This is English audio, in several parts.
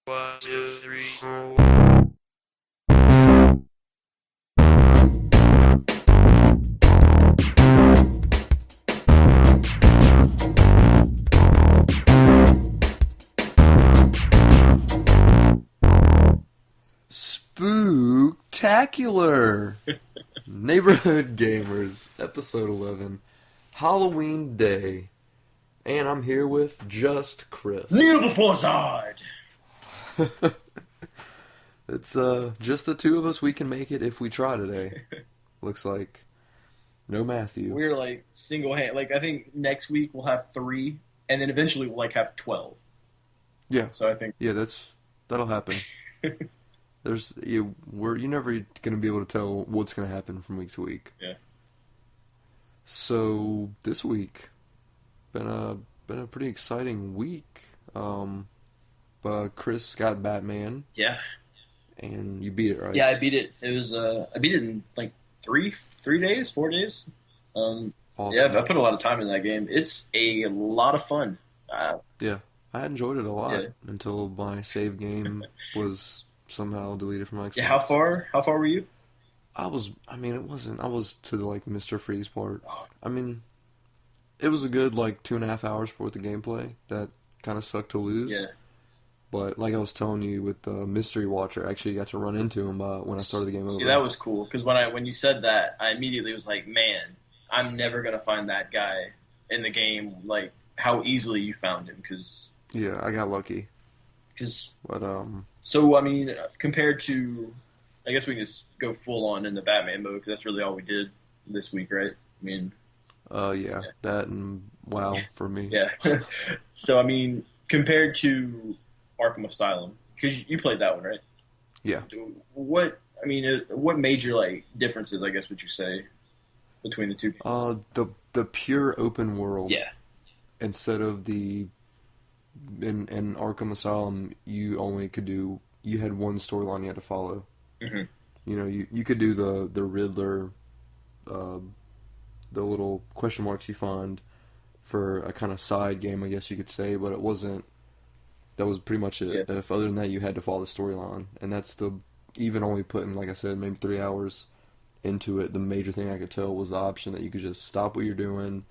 One, two, three, four. Spooktacular! Neighborhood Gamers, Episode 11, Halloween Day. And I'm here with just Chris. Kneel before Zard! It's just the two of us. We can make it if we try today. Looks like no Matthew. We're like single hand. Like I think next week we'll have 3, and then eventually we'll like have 12. Yeah. So I think Yeah, that'll happen. You're never gonna be able to tell what's gonna happen from week to week. Yeah. So this week been a pretty exciting week. But Chris got Batman, yeah, and you beat it, right? yeah, I beat it. It was I beat it in like 4 days. Awesome. Yeah, I put a lot of time in that game. It's a lot of fun. Yeah, I enjoyed it a lot Yeah. until my save game was somehow deleted from my Xbox. Yeah, how far were you? I was to the like Mr. Freeze part. Oh. I mean, it was a good like 2.5 hours worth of gameplay that kind of sucked to lose. Yeah. But like I was telling you with the Mystery Watcher, I actually got to run into him when I started the game over. See, that was cool because when you said that, I immediately was like, man, I'm never gonna find that guy in the game. Like how easily you found him because Yeah, I got lucky. But So I mean, compared to, I guess we can just go full on in the Batman mode because that's really all we did this week, right? I mean, yeah, that and WoW for me. yeah. So I mean, compared to Arkham Asylum, because you played that one, right? Yeah. What major like differences, I guess, would you say between the two games? The pure open world. Yeah, Instead of the in Arkham Asylum, you had one storyline you had to follow. hmm You know, you could do the Riddler, the little question marks you find for a kind of side game, I guess you could say, but it wasn't. That was pretty much it. Yeah. If other than that, you had to follow the storyline, and that's even only putting, like I said, maybe 3 hours into it. The major thing I could tell was the option that you could just stop what you're doing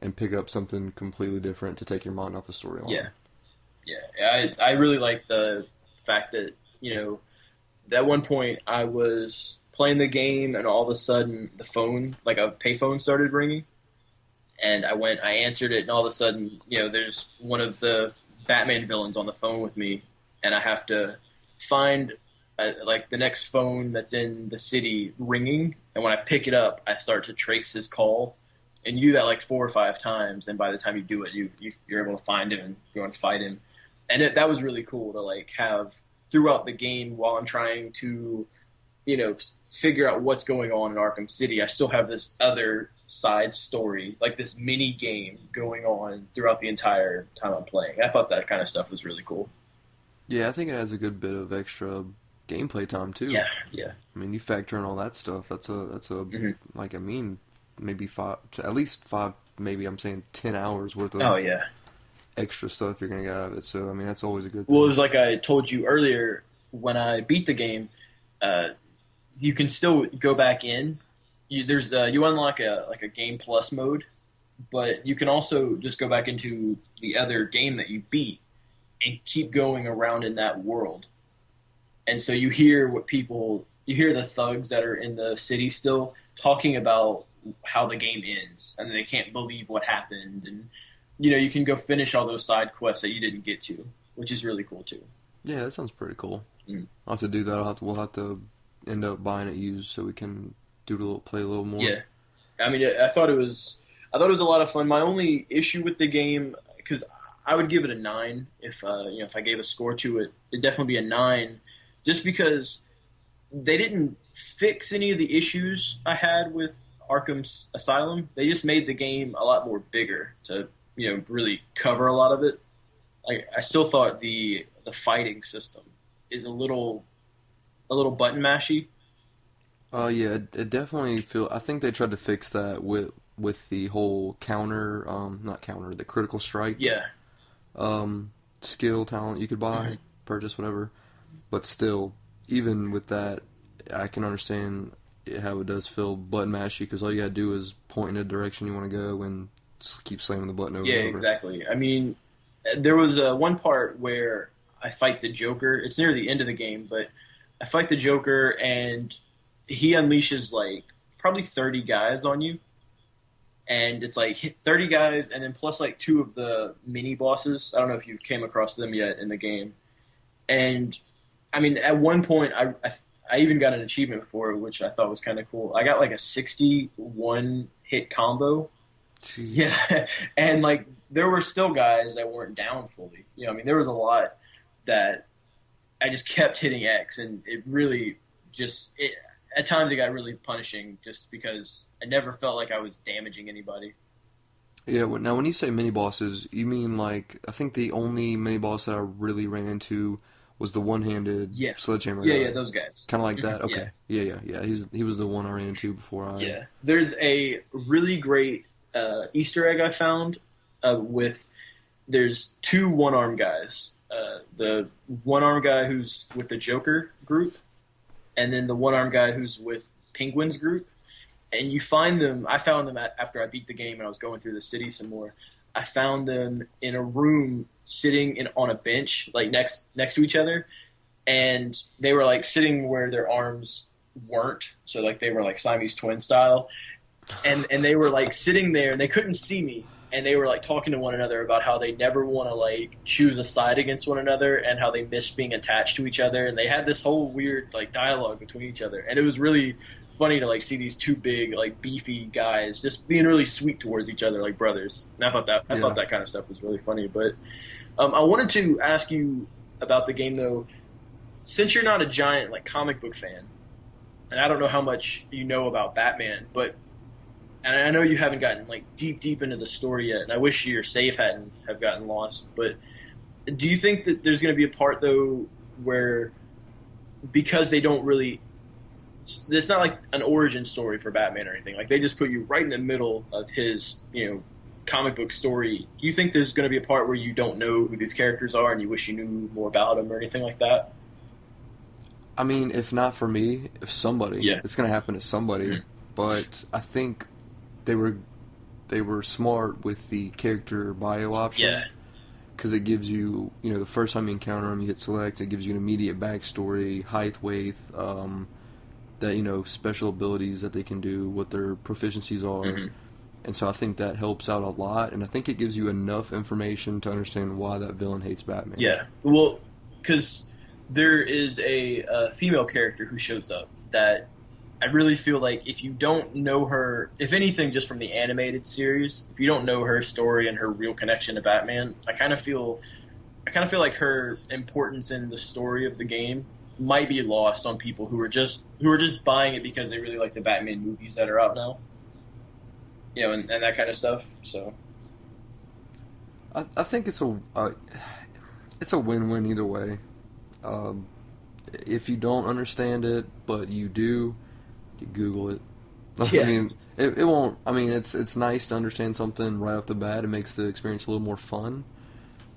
and pick up something completely different to take your mind off the storyline. yeah, I really like the fact that at one point I was playing the game and all of a sudden the phone, like a payphone, started ringing, and I answered it, and all of a sudden there's one of the Batman villains on the phone with me, and I have to find like the next phone that's in the city ringing, and when I pick it up, I start to trace his call, and you do that like 4 or 5 times, and by the time you do it, you're able to find him and go and fight him, and that was really cool to like have throughout the game while I'm trying to figure out what's going on in Arkham City. I still have this other side story, like this mini game going on throughout the entire time I'm playing. I thought that kind of stuff was really cool. Yeah, I think it has a good bit of extra gameplay time too. Yeah. I mean, you factor in all that stuff. That's a Mhm. like maybe at least 5, maybe I'm saying 10 hours worth of Oh yeah. extra stuff you're gonna get out of it. So I mean, that's always a good thing. Well, it was like I told you earlier when I beat the game. You can still go back in. You unlock a game plus mode, but you can also just go back into the other game that you beat and keep going around in that world. And so you hear the thugs that are in the city still talking about how the game ends, and they can't believe what happened, and you can go finish all those side quests that you didn't get to, which is really cool too. Yeah, that sounds pretty cool. Mm. I'll have to do that. We'll have to end up buying it used so we can play a little more. Yeah, I mean, I thought it was a lot of fun. My only issue with the game, because I would give it a 9 if if I gave a score to it, it'd definitely be a 9, just because they didn't fix any of the issues I had with Arkham's Asylum. They just made the game a lot more bigger to really cover a lot of it. Like I still thought the fighting system is a little button mashy. Yeah, it definitely I think they tried to fix that with the whole not counter, the critical strike. Yeah. Skill talent you could buy. purchase, whatever. But still, even with that, I can understand how it does feel button mashy because all you gotta do is point in a direction you want to go and just keep slamming the button over Yeah, and over. exactly. I mean, there was one part where I fight the Joker. It's near the end of the game, but I fight the Joker, and he unleashes like probably 30 guys on you, and it's like 30 guys, and then plus like two of the mini bosses. I don't know if you came across them yet in the game. And I mean, at one point, I even got an achievement for it, which I thought was kind of cool. I got like a 61 hit combo. Jeez. Yeah, and like there were still guys that weren't down fully. You know, I mean, there was a lot that I just kept hitting X, and it really at times it got really punishing just because I never felt like I was damaging anybody. Yeah, now when you say mini bosses, you mean like I think the only mini boss that I really ran into was the one-handed sledgehammer guy. Yeah, those guys. Kind of like that. Okay. Yeah. He was the one I ran into before I. Yeah, there's a really great Easter egg I found with. There's two one-armed guys. The one-armed guy who's with the Joker group, and then the one-armed guy who's with Penguin's group. And you find them. I found them after I beat the game and I was going through the city some more. I found them in a room sitting on a bench, like next to each other, and they were like sitting where their arms weren't, so like they were like Siamese twin style, and they were like sitting there and they couldn't see me, and they were like talking to one another about how they never want to like choose a side against one another and how they miss being attached to each other, and they had this whole weird like dialogue between each other, and it was really funny to like see these two big like beefy guys just being really sweet towards each other like brothers. And I thought that kind of stuff was really funny. But I wanted to ask you about the game though, since you're not a giant like comic book fan, and I don't know how much you know about Batman, but and I know you haven't gotten like deep into the story yet, and I wish your save hadn't have gotten lost. But do you think that there's going to be a part though where because they don't really, it's not like an origin story for Batman or anything. Like they just put you right in the middle of his, comic book story. Do you think there's going to be a part where you don't know who these characters are and you wish you knew more about them or anything like that? I mean, if not for me, if somebody, it's going to happen to somebody. Mm-hmm. But I think they were smart with the character bio option. Yeah. Because it gives you, the first time you encounter them, you hit select. It gives you an immediate backstory, height, weight, that special abilities that they can do, what their proficiencies are. Mm-hmm. And so I think that helps out a lot, and I think it gives you enough information to understand why that villain hates Batman. Yeah, well, because there is a female character who shows up that I really feel like if you don't know her, if anything just from the animated series, if you don't know her story and her real connection to Batman, I kind of feel like her importance in the story of the game might be lost on people who are just buying it because they really like the Batman movies that are out now. And that kind of stuff. So, I think it's a win-win either way. If you don't understand it, but you do, you Google it. Yeah. I mean, it won't. I mean, it's nice to understand something right off the bat. It makes the experience a little more fun.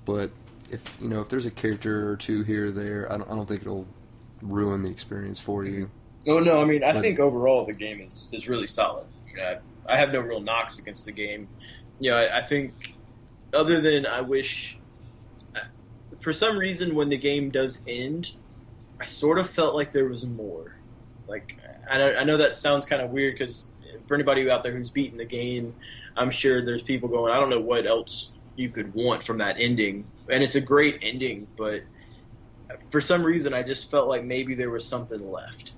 But if there's a character or two here or there, I don't think it'll ruin the experience for you. No. I mean, I think overall the game is really solid. I have no real knocks against the game. I think other than I wish, for some reason when the game does end, I sort of felt like there was more. Like, I know that sounds kind of weird because for anybody out there who's beaten the game, I'm sure there's people going, I don't know what else you could want from that ending. And it's a great ending, but for some reason I just felt like maybe there was something left.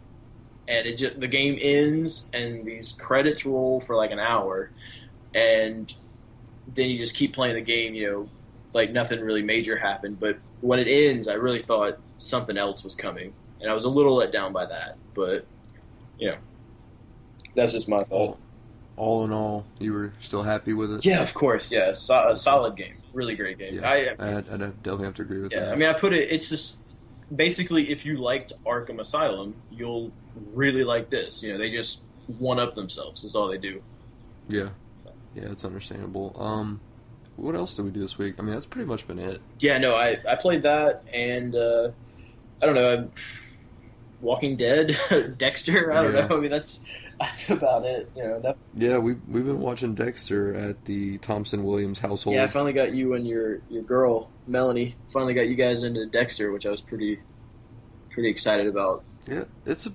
And the game ends, and these credits roll for like an hour, and then you just keep playing the game, like nothing really major happened. But when it ends, I really thought something else was coming, and I was a little let down by that. But, that's just my fault. All in all, you were still happy with it? Yeah, of course, yeah. A solid game. Really great game. Yeah, I'd definitely have to agree with that. Yeah, I mean, it's just, basically, if you liked Arkham Asylum, you'll really like this. They just one-up themselves is all they do. Yeah, it's understandable. what else did we do this week? I mean, that's pretty much been it. Yeah, no, I played that, and I don't know, Walking Dead, Dexter. I don't Yeah. know. I mean, that's about it. You know. Yeah, we've been watching Dexter at the Thompson Williams Yeah, I household. finally got you and your girl Melanie. Finally got you guys into Dexter, which I was pretty excited about. Yeah, it's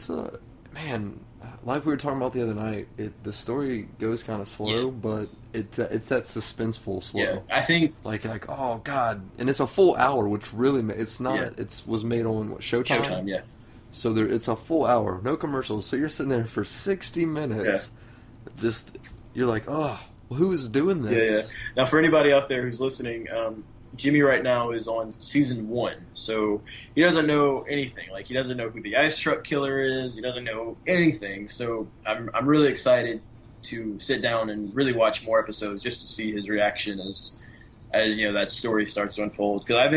a man. Like we were talking about the other night, the story goes kind of Yeah, slow, but it's that suspenseful yeah. slow. I think Like oh god, and it's a full hour, which really it's yeah, not. It's was made on what Showtime, Showtime. Yeah, so it's a full hour, no commercials. So you're sitting there for 60 yeah. minutes, just you're like oh, who is doing Yeah, yeah. this? Now, for anybody out there who's listening, Jimmy right now is on season 1, so he doesn't know anything. Like he doesn't know who the ice truck killer is. He doesn't know anything. So I'm really excited to sit down and really watch more episodes just to see his reaction as you know that story starts to unfold. Because I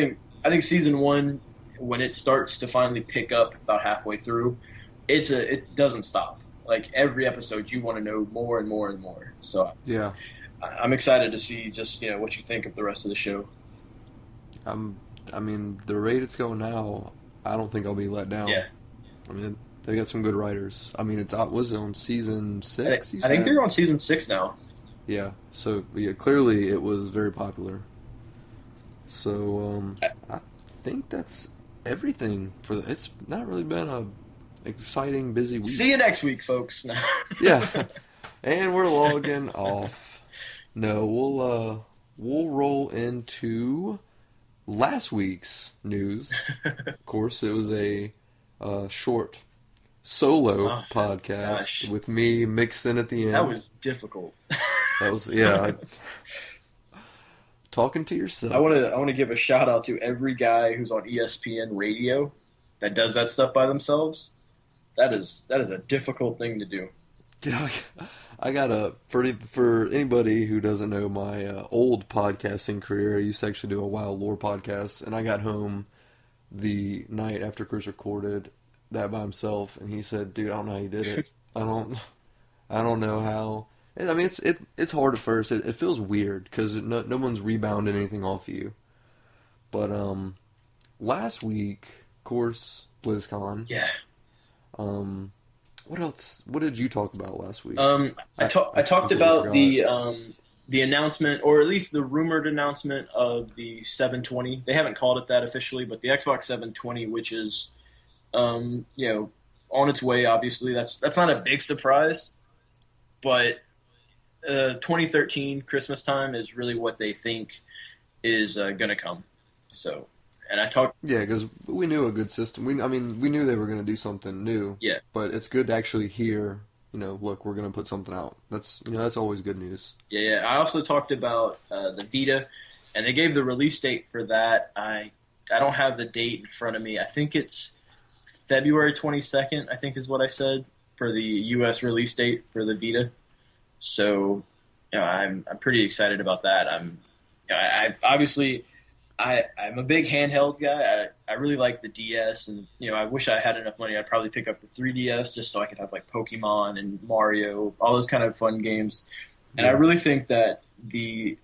think season 1, when it starts to finally pick up about halfway through, it doesn't stop. Like every episode, you want to know more and more and more. So Yeah, I'm excited to see just what you think of the rest of the show. I'm. I mean, the rate it's going now, I don't think I'll be let down. Yeah, I mean, they got some good writers. I mean, was it on season six? You I think said? they're on season 6 now. Yeah. So yeah, clearly it was very popular. So I think that's everything for it's not really been a exciting, busy week. See you next week, folks. Yeah. And we're logging off. No, we'll roll into last week's news. Of course, it was a short solo Oh, podcast gosh, with me mixed in at the end. that was difficult. That was yeah. Talking to yourself. I want to give a shout out to every guy who's on ESPN radio that does that stuff by themselves. That is a difficult thing to do. Yeah, I got for anybody who doesn't know my old podcasting career. I used to actually do a wild lore podcast, and I got home the night after Chris recorded that by himself, and he said, "Dude, I don't know how you did it. I don't, I don't know how." I mean, it's hard at first. It feels weird because no one's rebounding anything off of you. But last week, of course, BlizzCon. Yeah. What else? What did you talk about last week? I talked completely about forgot. the announcement, or at least the rumored announcement of the 720. They haven't called it that officially, but the Xbox 720, which is on its way. Obviously, that's not a big surprise, but 2013 Christmas time is really what they think is going to come. So, and I talked. Yeah, because we knew a good system. I mean, we knew they were going to do something new. Yeah, But it's good to actually hear. Look, we're going to put something out. That's always good news. yeah. I also talked about the Vita, and they gave the release date for that. I don't have the date in front of me. I think it's February 22nd. I think is what I said for the U.S. release date for the Vita. So, I'm pretty excited about that. I obviously I'm a big handheld guy. I really like the DS, and I wish I had enough money. I'd probably pick up the 3DS just so I could have like Pokemon and Mario, all those kind of fun games. And I Yeah. really think that the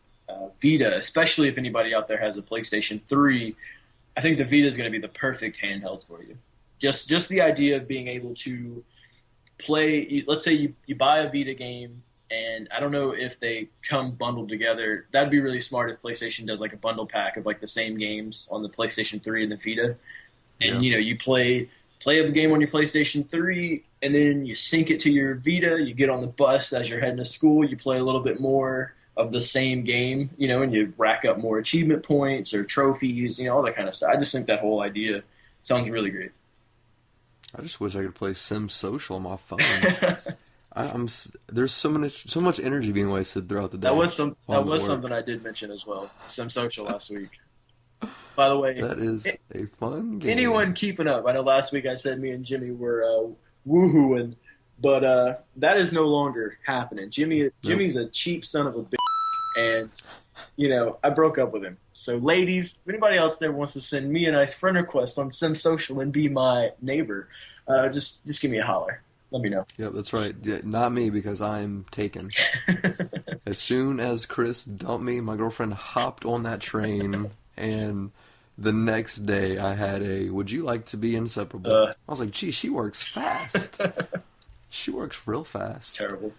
Vita, especially if anybody out there has a PlayStation 3, I think the Vita is going to be the perfect handheld for you. Just the idea of being able to play. Let's say you buy a Vita game. And I don't know if they come bundled together. That'd be really smart if PlayStation does like a bundle pack of like the same games on the PlayStation 3 and the Vita. And Yeah. you play a game on your PlayStation 3, and then you sync it to your Vita. You get on the bus as you're heading to school. You play a little bit more of the same game, and you rack up more achievement points or trophies, all that kind of stuff. I just think that whole idea sounds really great. I just wish I could play Sim Social on my phone. There's so much energy being wasted throughout the day. That was while I'm at work. something I did mention as well. Some social last week. By the way, That is a fun game. anyone keeping up? I know last week I said me and Jimmy were woohooing, but that is no longer happening. Jimmy's a cheap son of a bitch, and I broke up with him. So, ladies, if anybody else there wants to send me a nice friend request on Sim Social and be my neighbor, just give me a holler. let me know. Yep, that's right. Yeah, not me because I'm taken. As soon as Chris dumped me, my girlfriend hopped on that train, and the next day I had a, would you like to be inseparable? uh, I was like, gee, she works fast. She works real fast. Terrible.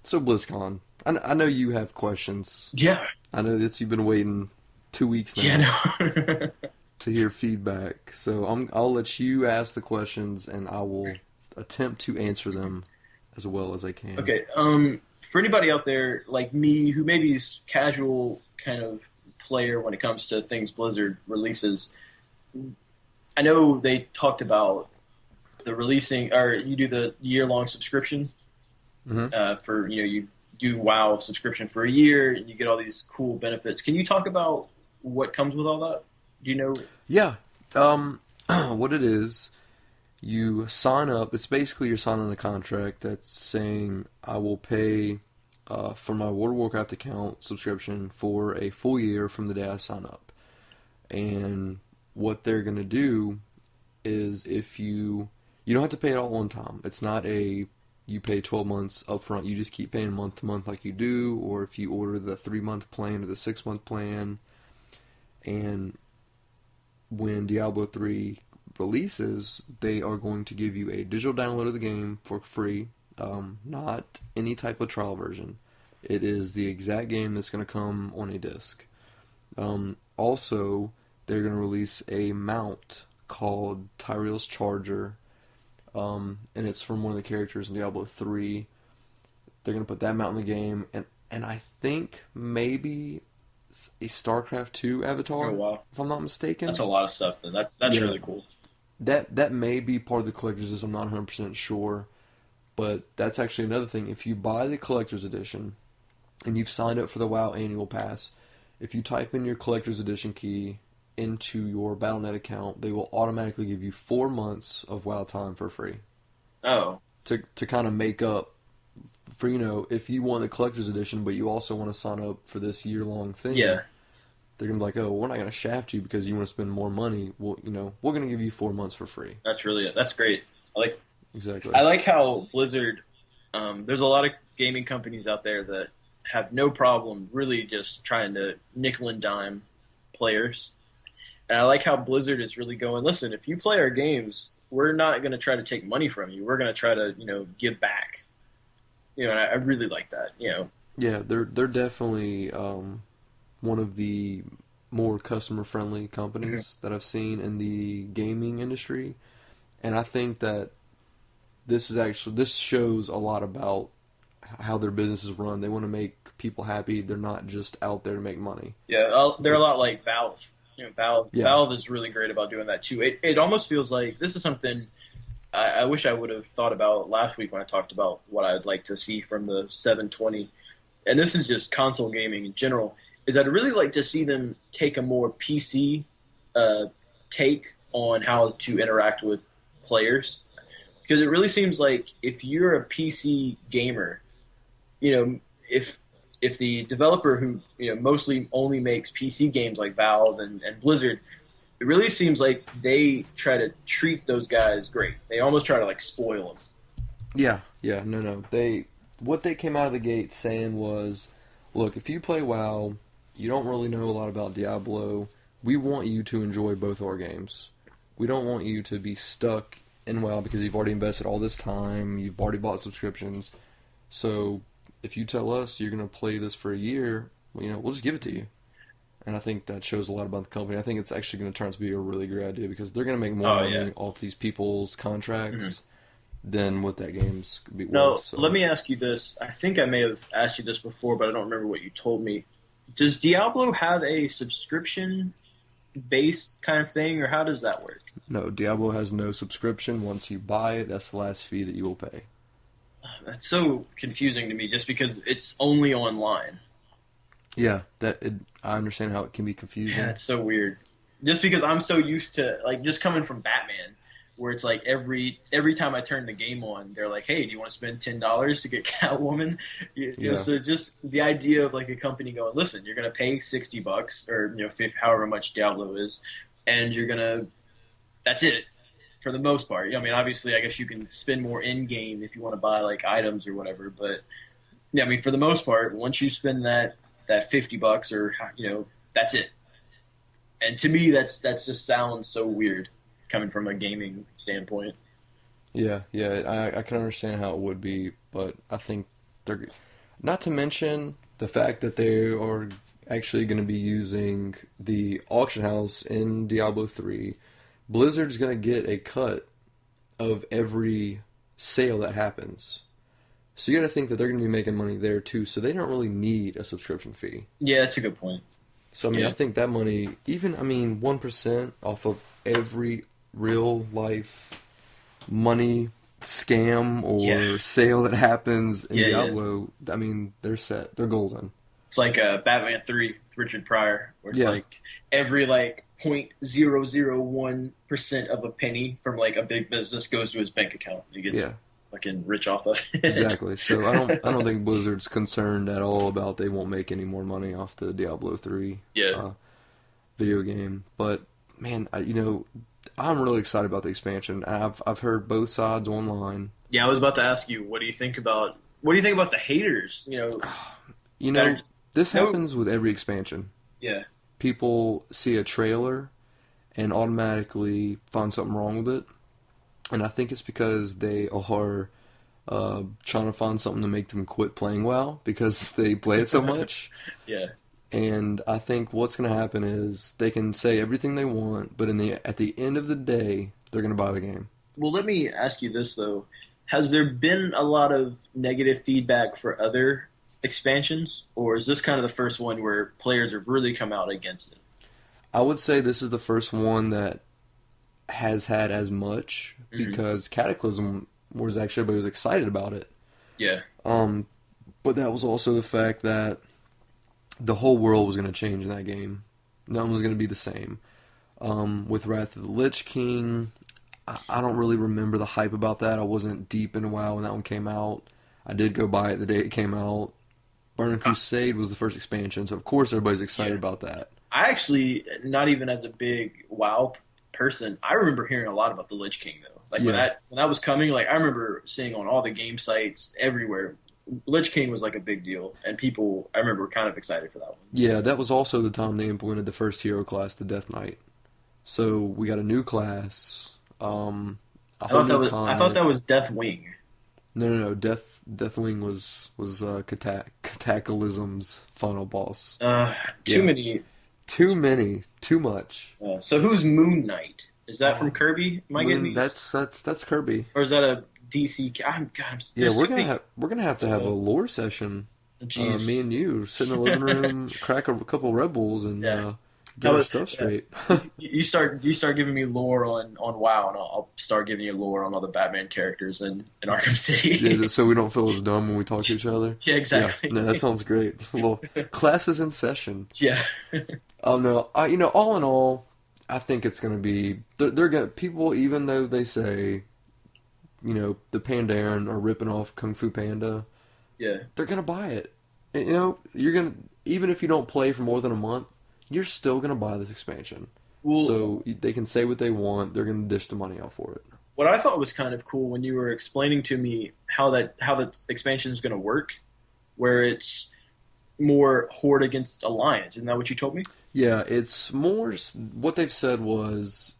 So BlizzCon, I know you have questions. Yeah. I know that you've been waiting 2 weeks Yeah. now No. to hear feedback. So I'll let you ask the questions, and I will attempt to answer them as well as I can. Okay. For anybody out there like me who maybe is casual kind of player when it comes to things Blizzard releases, I know they talked about the releasing, or you do the year-long subscription for you do WoW subscription for a year and you get all these cool benefits. Can you talk about what comes with all that? Do you know? Yeah. What it is, you sign up. It's basically you're signing a contract that's saying I will pay for my World of Warcraft account subscription for a full year from the day I sign up. And what they're going to do is if you don't have to pay it all one time. It's not a you pay 12 months up front. You just keep paying month to month like you do, or if you order the 3-month plan or the 6-month plan. And when Diablo 3 releases, they are going to give you a digital download of the game for free, not any type of trial version. It is the exact game that's going to come on a disc. Also, they're going to release a mount called Tyrael's Charger, and it's from one of the characters in Diablo 3. They're going to put that mount in the game, and I think maybe a StarCraft 2 avatar, Oh wow, if I'm not mistaken. that's a lot of stuff. Then that's Yeah. really cool. That may be part of the collector's edition. I'm not 100% sure, but that's actually another thing. If you buy the collector's edition and you've signed up for the WoW annual pass, if you type in your collector's edition key into your Battle.net account, they will automatically give you 4 months of WoW time for free Oh to kind of make up for, if you want the collector's edition, but you also want to sign up for this year-long thing. yeah, They're going to be like, oh, we're not going to shaft you because you want to spend more money. Well, we're going to give you 4 months for free. that's great. Exactly. I like how Blizzard. There's a lot of gaming companies out there that have no problem really just trying to nickel and dime players, and I like how Blizzard is really going. Listen, if you play our games, we're not going to try to take money from you. We're going to try to give back. And I really like that. Yeah, they're definitely one of the more customer-friendly companies that I've seen in the gaming industry, and I think that this shows a lot about how their business is run. They want to make people happy. They're not just out there to make money. Yeah, they're a lot like Valve. Yeah. Valve is really great about doing that too. It almost feels like this is something I wish I would have thought about last week when I talked about what I'd like to see from the 720. And this is just console gaming in general. Is I'd really like to see them take a more PC take on how to interact with players, because it really seems like if you're a PC gamer, if the developer who mostly only makes PC games like Valve and Blizzard, it really seems like they try to treat those guys great. They almost try to spoil them. Yeah, no. What they came out of the gate saying was, look, if you play WoW, you don't really know a lot about Diablo. We want you to enjoy both our games. We don't want you to be stuck in WoW because you've already invested all this time, you've already bought subscriptions. So if you tell us you're going to play this for a year, we'll just give it to you. And I think that shows a lot about the company. I think it's actually going to turn out to be a really great idea because they're going to make more money off these people's contracts than what that game's going to be worth. Now, So. let me ask you this. I think I may have asked you this before, but I don't remember what you told me. Does Diablo have a subscription-based kind of thing, or how does that work? No, Diablo has no subscription. Once you buy it, that's the last fee that you will pay. That's so confusing to me just because it's only online. Yeah, I understand how it can be confusing. Yeah, it's so weird. Just because I'm so used to, just coming from Batman, where it's like every time I turn the game on, they're like, "Hey, do you want to spend $10 to get Catwoman?" Yeah. So just the idea of like a company going, "Listen, you're going to pay $60 or 50, however much Diablo is, and you're gonna that's it for the most part." I mean, obviously, I guess you can spend more in game if you want to buy like items or whatever, but yeah, I mean, for the most part, once you spend that $50 or that's it. And to me, that's just sounds so weird coming from a gaming standpoint. Yeah, yeah, I can understand how it would be, but I think they're not to mention the fact that they are actually going to be using the auction house in Diablo 3. Blizzard's going to get a cut of every sale that happens. So you got to think that they're going to be making money there too, so they don't really need a subscription fee. Yeah, that's a good point. So I mean, I Yeah, think that money, even I mean, 1% off of every real life money scam yeah, or sale that happens in yeah. Diablo, I mean, they're set. They're golden. It's like Batman 3 with Richard Pryor, where it's Yeah, like every like 0.001% of a penny from like a big business goes to his bank account. He gets yeah, fucking rich off of it. exactly. So I don't think Blizzard's concerned at all about they won't make any more money off the Diablo 3 Yeah. uh, video game. But man, I'm really excited about the expansion. I've heard both sides online. Yeah, I was about to ask you, what do you think about the haters? You That know, are, this no, happens with every expansion. yeah, People see a trailer and automatically find something wrong with it. And I think it's because they are trying to find something to make them quit playing WoW because they play it so much. yeah. And I think what's going to happen is they can say everything they want, but at the end of the day, they're going to buy the game. Well, let me ask you this though: has there been a lot of negative feedback for other expansions, or is this kind of the first one where players have really come out against it? I would say this is the first one that has had as much Hmm. because Cataclysm was actually everybody was excited about it. Yeah, Um, but that was also the fact that the whole world was going to change in that game. Nothing was going to be the same. With Wrath of the Lich King, I don't really remember the hype about that. I wasn't deep into WoW when that one came out. I did go buy it the day it came out. Burning Crusade was the first expansion, so of course everybody's excited yeah. about that. I actually, not even as a big WoW person, I remember hearing a lot about the Lich King though. Like when Yeah, that was coming, like I remember seeing on all the game sites everywhere. Lich King was like a big deal, and people I remember were kind of excited for that one. yeah, So that was also the time they implemented the first hero class, the Death Knight. So we got a new class, a I whole thought that new was I thought continent. that was Deathwing. No. Deathwing was Cataclysm's final boss. Too Yeah, many. too many, too much. So who's Moon Knight? Is that from Oh, Kirby? Am I getting Moon. these, That's Kirby. or is that a DC? I'm God. Yeah, There's too many. we're gonna have to have a lore session. Me Jeez. and you sit in the living room, crack a couple Red Bulls, and Yeah. get How our about stuff yeah. straight. You start giving me lore on WoW, and I'll start giving you lore on all the Batman characters in Arkham Yeah, City. so we don't feel as dumb when we talk to each other. Yeah, Yeah, exactly. no, that sounds great. Well, classes in session. Yeah. Oh no, all in all, I think it's gonna be they're gonna people even though they say the Pandaren are ripping off Kung Fu Panda, Yeah. they're gonna buy it. And, you're gonna even if you don't play for more than a month, you're still gonna buy this expansion. Well, So they can say what they want. They're gonna dish the money out for it. what I thought was kind of cool when you were explaining to me how the expansion is going to work, where it's more Horde against Alliance. Isn't that what you told me? Yeah, it's more what they've said was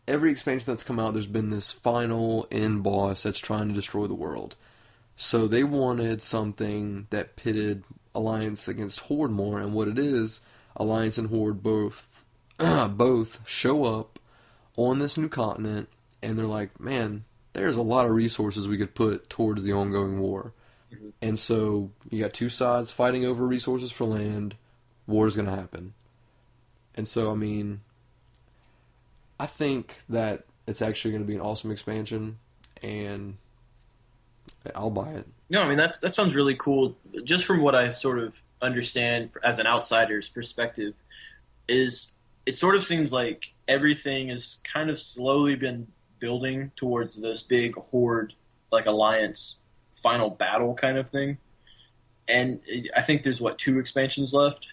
every expansion that's come out, there's been this final end boss that's trying to destroy the world. So they wanted something that pitted Alliance against Horde more, and what it is, Alliance and Horde both both show up on this new continent, and they're like, man, there's a lot of resources we could put towards the ongoing war. Mhm. And so you got two sides fighting over resources for land. War is going to happen. And so, I mean, I think that it's actually going to be an awesome expansion, and I'll buy it. No, I mean that sounds really cool. Just from what I sort of understand as an outsider's perspective, is it sort of seems like everything has kind of slowly been building towards this big horde, like alliance final battle kind of thing. And I think there's what 2 expansions left,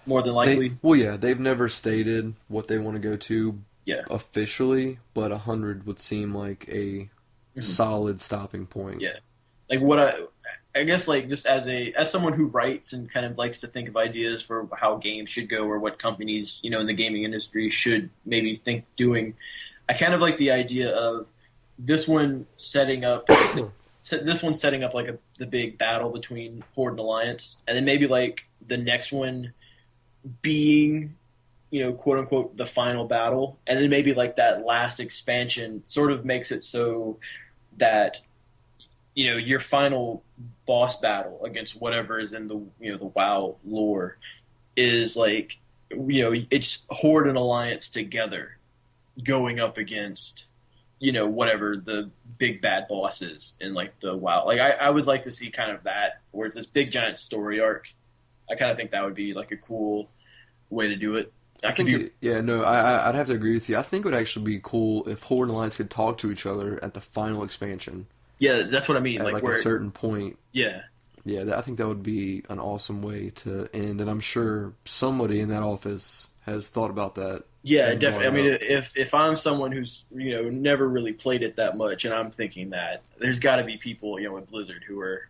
more than likely. They've never stated what they want to go to Yeah. officially, but 100 would seem like a solid stopping point. Yeah. Like what I guess like just as someone who writes and kind of likes to think of ideas for how games should go or what companies, in the gaming industry should maybe think doing, I kind of like the idea of this one setting up like the big battle between Horde and Alliance, and then maybe like the next one being, quote unquote, the final battle, and then maybe like that last expansion sort of makes it so that your final boss battle against whatever is in the the WoW lore is like it's Horde and Alliance together going up against whatever the big bad boss is in like the WoW. Like I would like to see kind of that where it's this big giant story arc. I kind of think that would be like a cool way to do it. I'd have to agree with you. I think it would actually be cool if Horde and Alliance could talk to each other at the final expansion. Yeah, that's what I mean. At like a certain point. Yeah. Yeah, I think that would be an awesome way to end, and I'm sure somebody in that office has thought about that. Yeah, definitely. I mean, if I'm someone who's never really played it that much, and I'm thinking that there's got to be people in Blizzard who are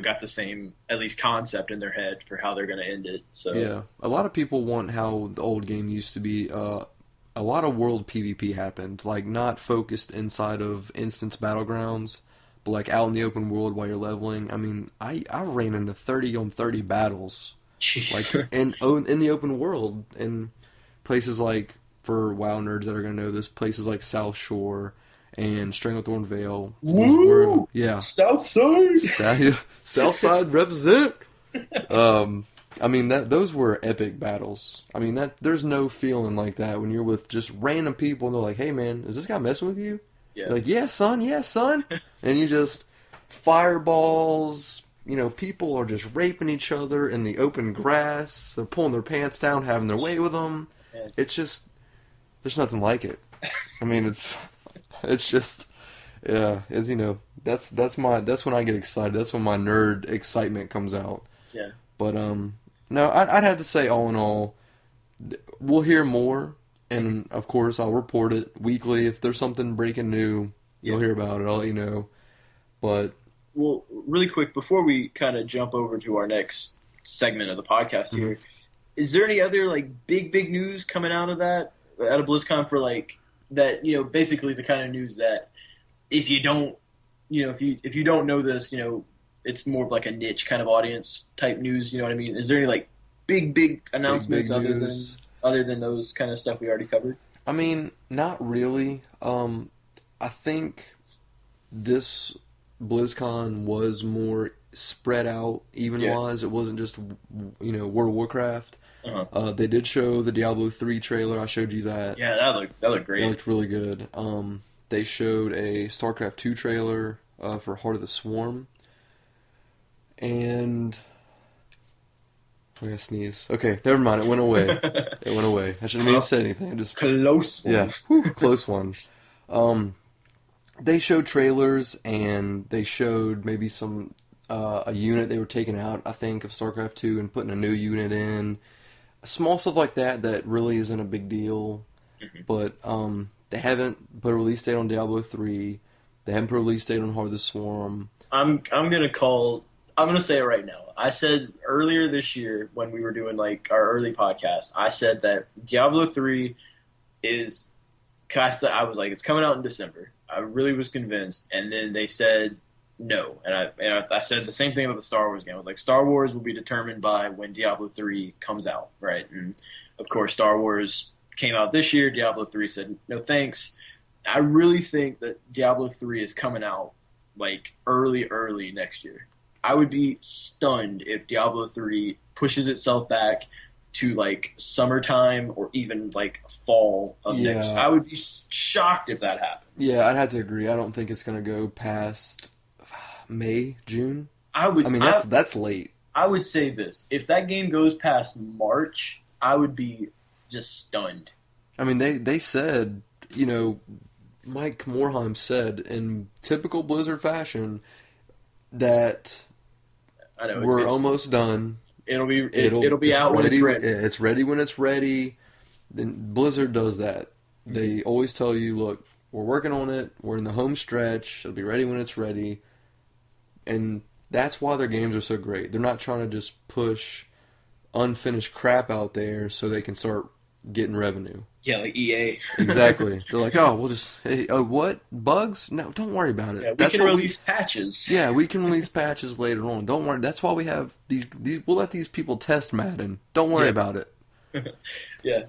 got the same at least concept in their head for how they're going to end it. So yeah, a lot of people want how the old game used to be. A lot of world PvP happened, like not focused inside of instance battlegrounds, but like out in the open world while you're leveling. I mean, I ran into 30-on-30 battles, Jeez. like in the open world in places like, for WoW nerds that are gonna know this, places like South Shore and Stranglethorn Vale. Woo! Yeah, South Side. South Side represent. I mean those were epic battles. I mean there's no feeling like that when you're with just random people and they're like, "Hey man, is this guy messing with you?" Yeah. You're like, yeah, son, and you just fireballs. People are just raping each other in the open grass. They're pulling their pants down, having their way with them. Yeah. It's just there's nothing like it. I mean, it's just yeah. It's that's when I get excited. That's when my nerd excitement comes out. Yeah. But no, I'd have to say, all in all, we'll hear more, and of course I'll report it weekly if there's something breaking new. You'll hear about it. I'll let you know. But well, really quick before we kind of jump over to our next segment of the podcast here, is there any other like big news coming out of BlizzCon for like that? Basically the kind of news that if you don't, if you don't know this, it's more of like a niche kind of audience type news. You know what I mean? Is there any like big announcements other than those kind of stuff we already covered? I mean, not really. I think this BlizzCon was more spread out, even-wise. It wasn't just, World of Warcraft. Uh-huh. They did show the Diablo 3 trailer. I showed you that. Yeah, that looked great. That looked really good. They showed a StarCraft 2 trailer for Heart of the Swarm. And I gotta sneeze. Okay, never mind. It went away. I shouldn't even say anything. I just close one. Yeah, close one. They showed trailers and they showed maybe some a unit they were taking out, I think, of StarCraft 2 and putting a new unit in. Small stuff like that really isn't a big deal. Mm-hmm. But they haven't put a release date on Diablo 3. They haven't put a release date on Heart of the Swarm. I'm gonna say it right now. I said earlier this year when we were doing like our early podcast, I said that Diablo 3 is. I was like, it's coming out in December. I really was convinced, and then they said no, and I said the same thing about the Star Wars game. I was like, Star Wars will be determined by when Diablo 3 comes out, right? And of course, Star Wars came out this year. Diablo 3 said no thanks. I really think that Diablo 3 is coming out like early next year. I would be stunned if Diablo 3 pushes itself back to like summertime or even like fall of next year. I would be shocked if that happened. Yeah, I'd have to agree. I don't think it's going to go past May, June. That's late. I would say this. If that game goes past March, I would be just stunned. I mean, they said, Mike Morheim said in typical Blizzard fashion that I know we're almost done. it'll be It's out when ready. it's ready. It's ready when it's ready. Then Blizzard does that. They always tell you, look, we're working on it. We're in the home stretch. It'll be ready when it's ready. And that's why their games are so great. They're not trying to just push unfinished crap out there so they can start getting revenue. Yeah, like EA. Exactly. They're like, oh, we'll just, hey, oh, what? Bugs? No, don't worry about it. Yeah, we That's can what release patches. Yeah, we can release patches later on. Don't worry. That's why we have these. We'll let these people test Madden. Don't worry about it. Yeah.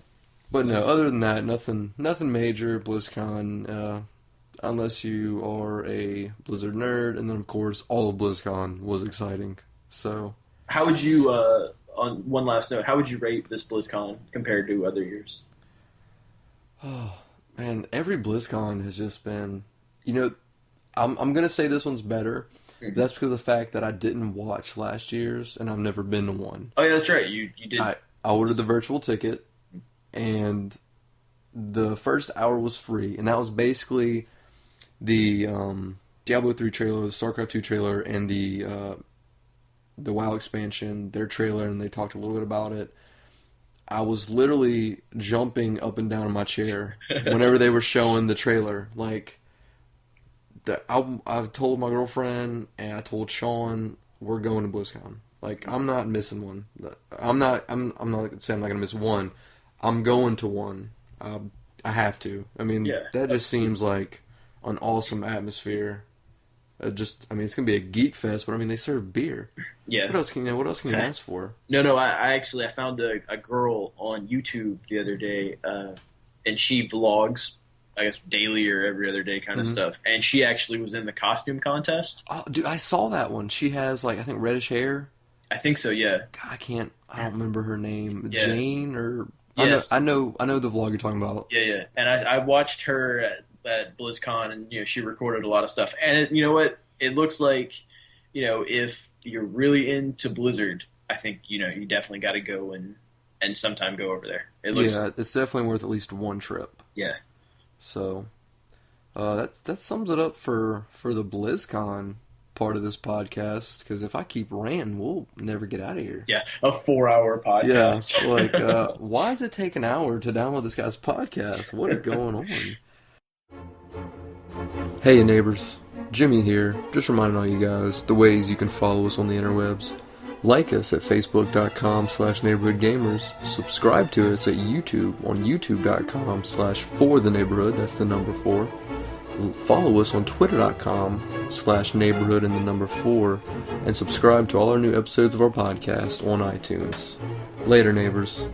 But no, other than that, nothing major. BlizzCon, unless you are a Blizzard nerd, and then of course all of BlizzCon was exciting. So, How would you, on one last note, how would you rate this BlizzCon compared to other years? oh man, every BlizzCon has just been, I'm gonna say this one's better. That's because of the fact that I didn't watch last year's, and I've never been to one. Oh yeah, that's right. You did. I ordered the virtual ticket, and the first hour was free, and that was basically the Diablo 3 trailer, the StarCraft 2 trailer, and the WoW expansion, their trailer, and they talked a little bit about it. I was literally jumping up and down in my chair whenever they were showing the trailer. Like, I told my girlfriend and I told Sean, we're going to BlizzCon. Like, I'm not missing one. I'm not saying I'm not going to miss one. I'm going to one. I have to. I mean, that just seems like an awesome atmosphere. It's going to be a geek fest, but I mean, they serve beer. Yeah. What else can you ask for? No. I found a girl on YouTube the other day, and she vlogs, I guess, daily or every other day kind of stuff. And she actually was in the costume contest. Oh, dude, I saw that one. She has, like, I think reddish hair. I think so, yeah. God, I don't remember her name. Yeah. Jane or... Yes. I know the vlog you're talking about. Yeah. And I watched her at BlizzCon, and she recorded a lot of stuff. And you know what? It looks like, if you're really into Blizzard, I think you definitely got to go and sometime go over there. Yeah, it's definitely worth at least one trip. Yeah. So, that sums it up for the BlizzCon part of this podcast, because if I keep ranting, we'll never get out of here. Yeah, a 4-hour podcast. Yeah, like, why does it take an hour to download this guy's podcast? What is going on? Hey, neighbors. Jimmy here, just reminding all you guys the ways you can follow us on the interwebs. Like us at facebook.com/neighborhoodgamers. Subscribe to us at YouTube on youtube.com/fortheneighborhood, that's the number 4. Follow us on twitter.com/neighborhood and the number 4. And subscribe to all our new episodes of our podcast on iTunes. Later, neighbors.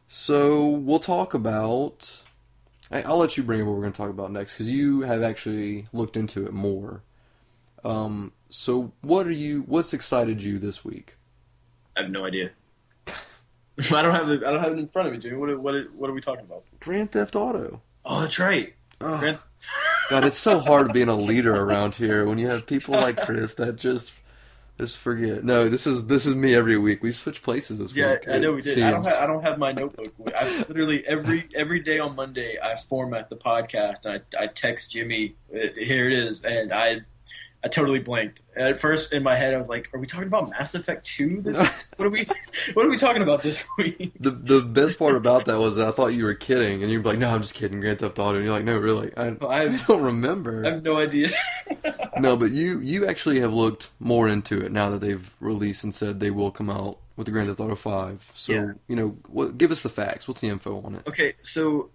So, we'll talk about... I'll let you bring up what we're going to talk about next, because you have actually looked into it more. So what's excited you this week? I have no idea. I don't have it in front of me, Jimmy. What are we talking about? Grand Theft Auto. Oh, that's right. Oh, God, it's so hard being a leader around here when you have people like Chris that just forget. No, this is me every week. We switched places this week. Yeah, I know we did. I don't have my notebook. I literally every day on Monday I format the podcast and I text Jimmy, here it is, and I totally blanked. At first in my head I was like, are we talking about Mass Effect 2 this what are we talking about this week? The best part about that was that I thought you were kidding, and you'd be like, no, I'm just kidding, Grand Theft Auto. And you're like, no, really, I don't remember. I have no idea. No, but you actually have looked more into it now that they've released and said they will come out with the Grand Theft Auto 5. So, give us the facts. What's the info on it? Okay, so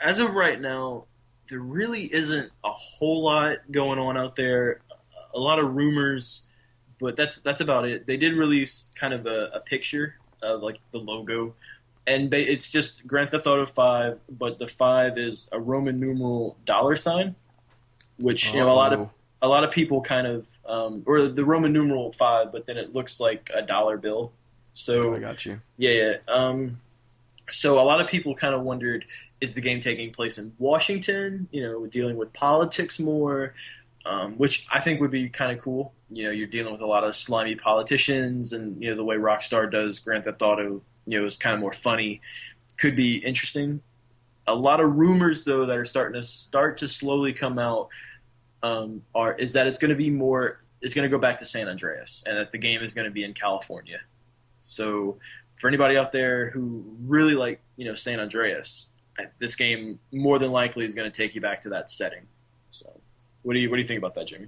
as of right now, there really isn't a whole lot going on out there. A lot of rumors, but that's about it. They did release kind of a picture of like the logo, and it's just Grand Theft Auto 5, but the 5 is a Roman numeral $, which a lot of people kind of or the Roman numeral 5, but then it looks like a dollar bill. So I got you. Yeah. So a lot of people kind of wondered, is the game taking place in Washington? Dealing with politics more. Which I think would be kind of cool. You're dealing with a lot of slimy politicians, and the way Rockstar does Grand Theft Auto, is kind of more funny. Could be interesting. A lot of rumors though that are start to slowly come out is that it's going to go back to San Andreas, and that the game is going to be in California. So for anybody out there who really like San Andreas, this game more than likely is going to take you back to that setting. So what do you think about that, Jimmy?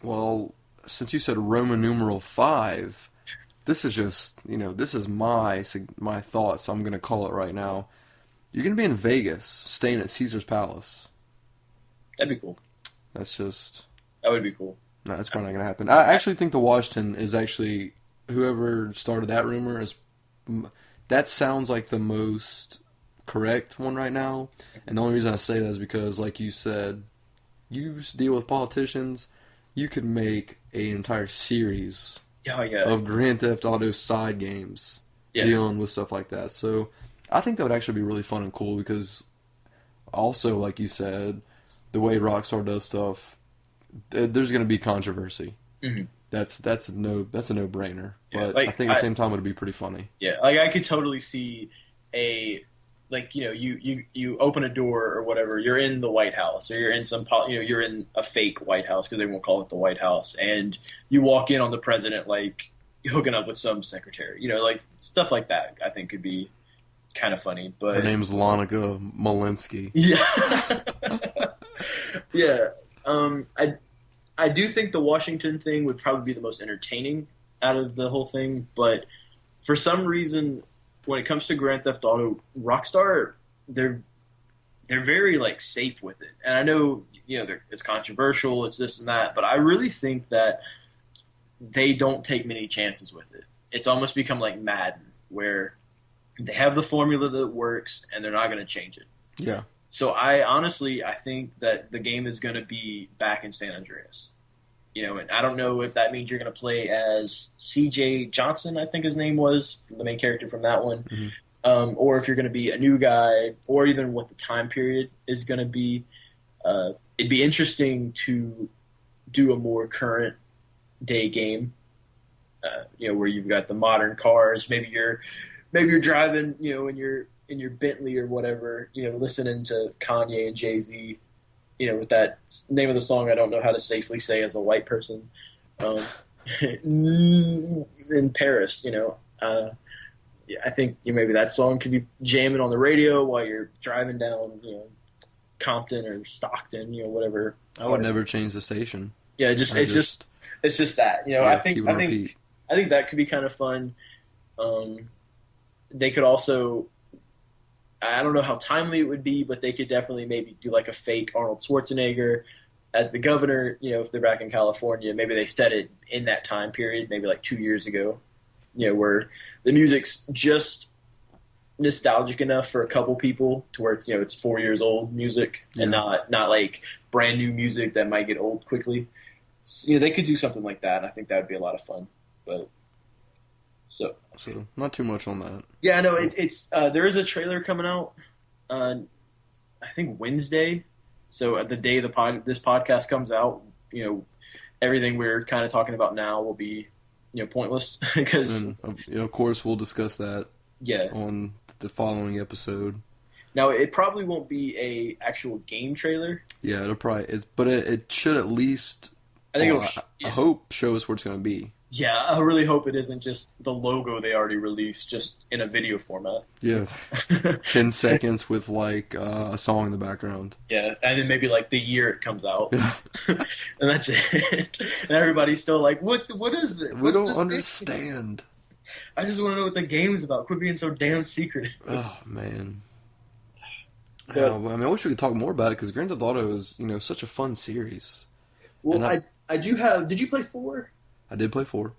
Well, since you said Roman numeral 5, this is just, this is my thoughts, so I'm going to call it right now. You're going to be in Vegas, staying at Caesar's Palace. That'd be cool. That would be cool. No, that's probably not going to happen. I actually think the Washington is actually, whoever started that rumor, that sounds like the most correct one right now. And the only reason I say that is because, like you said, you deal with politicians, you could make an entire series of Grand Theft Auto side games dealing with stuff like that. So I think that would actually be really fun and cool because also, like you said, the way Rockstar does stuff, there's going to be controversy. Mm-hmm. That's a no-brainer. But I think at the same time it would be pretty funny. Yeah, like I could totally see you open a door or whatever, you're in the White House or you're in you're in a fake White House because they won't call it the White House, and you walk in on the president like hooking up with some secretary, like stuff like that. I think could be kind of funny. But her name's Lanica Malinsky. Yeah, yeah. I do think the Washington thing would probably be the most entertaining out of the whole thing, but for some reason, when it comes to Grand Theft Auto, Rockstar, they're very safe with it. And I know it's controversial, it's this and that, but I really think that they don't take many chances with it. It's almost become like Madden, where they have the formula that works and they're not going to change it. Yeah. So I think that the game is going to be back in San Andreas. And I don't know if that means you're going to play as C.J. Johnson, I think his name was, the main character from that one, or if you're going to be a new guy, or even what the time period is going to be. It'd be interesting to do a more current day game, where you've got the modern cars. Maybe you're driving, in your Bentley or whatever, listening to Kanye and Jay-Z, with that name of the song I don't know how to safely say as a white person, in Paris, I think maybe that song could be jamming on the radio while you're driving down, Compton or Stockton, whatever. I would never change the station. Yeah, it's just that, I think that could be kind of fun. They could also, I don't know how timely it would be, but they could definitely maybe do like a fake Arnold Schwarzenegger as the governor, if they're back in California. Maybe they set it in that time period, maybe like 2 years ago, where the music's just nostalgic enough for a couple people to where it's 4 years old music and not like brand new music that might get old quickly. They could do something like that, and I think that would be a lot of fun. But So not too much on that. Yeah, no, it's there is a trailer coming out, I think Wednesday. So at the day this podcast comes out, everything we're kind of talking about now will be, pointless because. Of course, we'll discuss that. Yeah. On the following episode. Now it probably won't be a actual game trailer. Yeah, it should at least. I think I hope show us where it's going to be. Yeah, I really hope it isn't just the logo they already released, just in a video format. Yeah, 10 seconds with a song in the background. Yeah, and then maybe the year it comes out, and that's it. And everybody's still like, "What is it? We don't understand." I just want to know what the game is about. Quit being so damn secretive. Oh man. Yeah, I wish we could talk more about it because Grand Theft Auto is, such a fun series. Well, I do have. Did you play 4? I did play 4.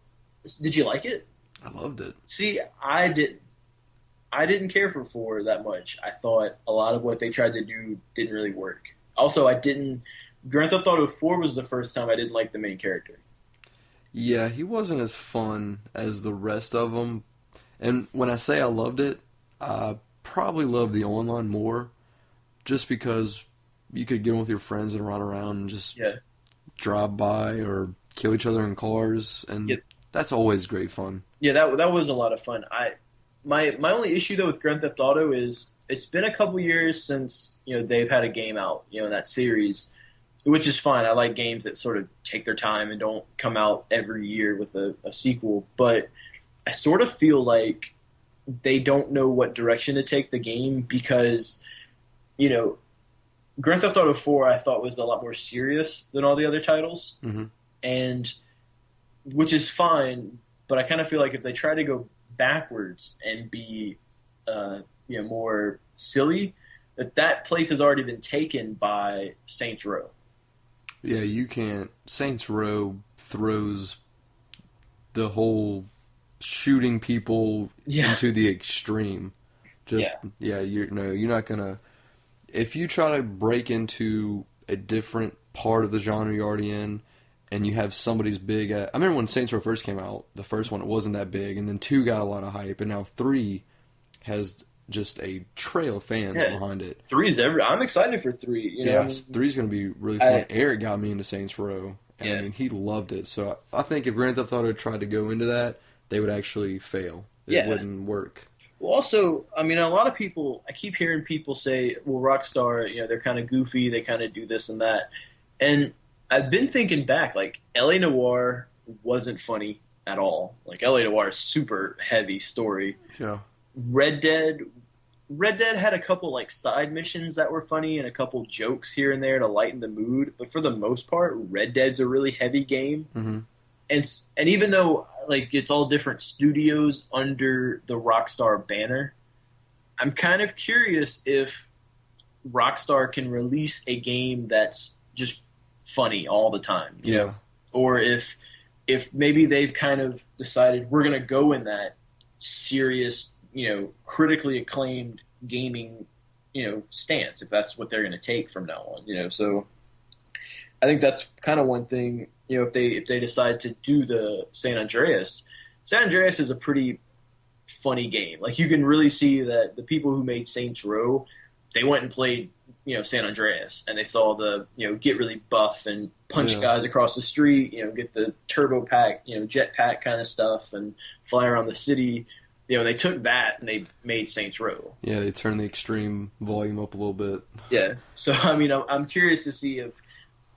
Did you like it? I loved it. See, I didn't care for 4 that much. I thought a lot of what they tried to do didn't really work. Also, Grand Theft Auto 4 was the first time I didn't like the main character. Yeah, he wasn't as fun as the rest of them. And when I say I loved it, I probably loved the online more just because you could get in with your friends and run around and just drive by or kill each other in cars, and that's always great fun. Yeah, that was a lot of fun. My only issue though with Grand Theft Auto is it's been a couple years since they've had a game out in that series, which is fine. I like games that sort of take their time and don't come out every year with a sequel. But I sort of feel like they don't know what direction to take the game because Grand Theft Auto 4 I thought was a lot more serious than all the other titles, Mm-hmm. and which is fine. But I kind of feel like if they try to go backwards and be more silly, that place has already been taken by Saints Row. Yeah, you can't. Saints Row throws the whole shooting people Yeah. into the extreme. You're not gonna. If you try to break into a different part of the genre you're already in, and you have somebody's big at. I remember when Saints Row first came out, the first one, it wasn't that big, and then 2 got a lot of hype, and now 3 has just a trail of fans behind it. 3's I'm excited for 3. Yes, 3's going to be really fun. I- Eric got me into Saints Row, and I mean, he loved it. So I think if Grand Theft Auto tried to go into that, they would actually fail. It wouldn't work. Well, also, I mean, a lot of people, I keep hearing people say, well, Rockstar, they're kind of goofy, they kind of do this and that. And I've been thinking back, like, L.A. Noire wasn't funny at all. Like, L.A. Noire is super heavy story. Yeah. Red Dead had a couple, like, side missions that were funny and a couple jokes here and there to lighten the mood. But for the most part, Red Dead's a really heavy game. Mm-hmm. And even though, like, it's all different studios under the Rockstar banner, I'm kind of curious if Rockstar can release a game that's just funny all the time, Yeah. or if maybe they've kind of decided we're going to go in that serious, critically acclaimed gaming, stance, if that's what they're going to take from now on, So I think that's kind of one thing, if they decide to do the San Andreas is a pretty funny game. Like, you can really see that the people who made Saints Row, they went and played San Andreas, and they saw the get really buff and punch guys across the street, get the turbo pack, jet pack kind of stuff, and fly around the city. They took that and they made Saints Row. Yeah, they turned the extreme volume up a little bit. Yeah, so I mean, I'm curious to see